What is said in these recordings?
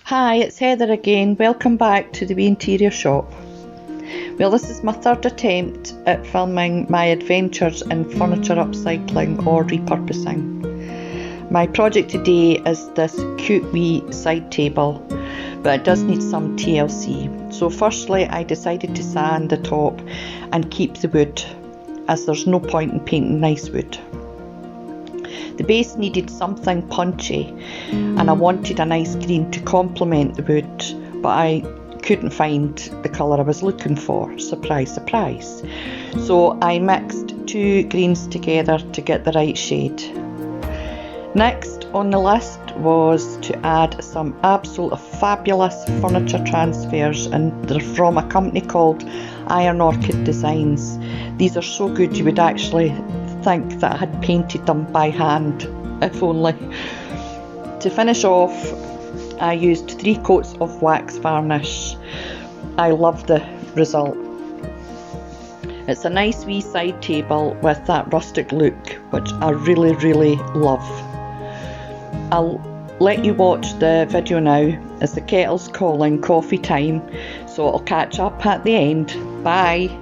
Hi, it's Heather again. Welcome back to the Wee Interior Shop. Well, this is my third attempt at filming my adventures in furniture upcycling or repurposing. My project today is this cute wee side table, but it does need some TLC. So firstly, I decided to sand the top and keep the wood, as there's no point in painting nice wood. The base needed something punchy and I wanted a nice green to complement the wood, but I couldn't find the colour I was looking for. Surprise, surprise. So I mixed two greens together to get the right shade. Next on the list was to add some absolutely fabulous furniture transfers, and they're from a company called Iron Orchid Designs. These are so good you would actually think that I had painted them by hand, if only. To finish off, I used 3 coats of wax varnish. I love the result. It's a nice wee side table with that rustic look, which I really love. I'll let you watch the video now as the kettle's calling coffee time, so I'll catch up at the end. Bye.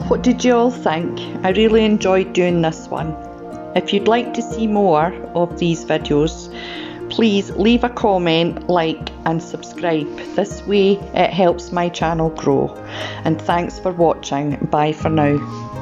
what did you all think? I really enjoyed doing this one. If you'd like to see more of these videos, please leave a comment, like and subscribe. This way it helps my channel grow. And thanks for watching. Bye for now.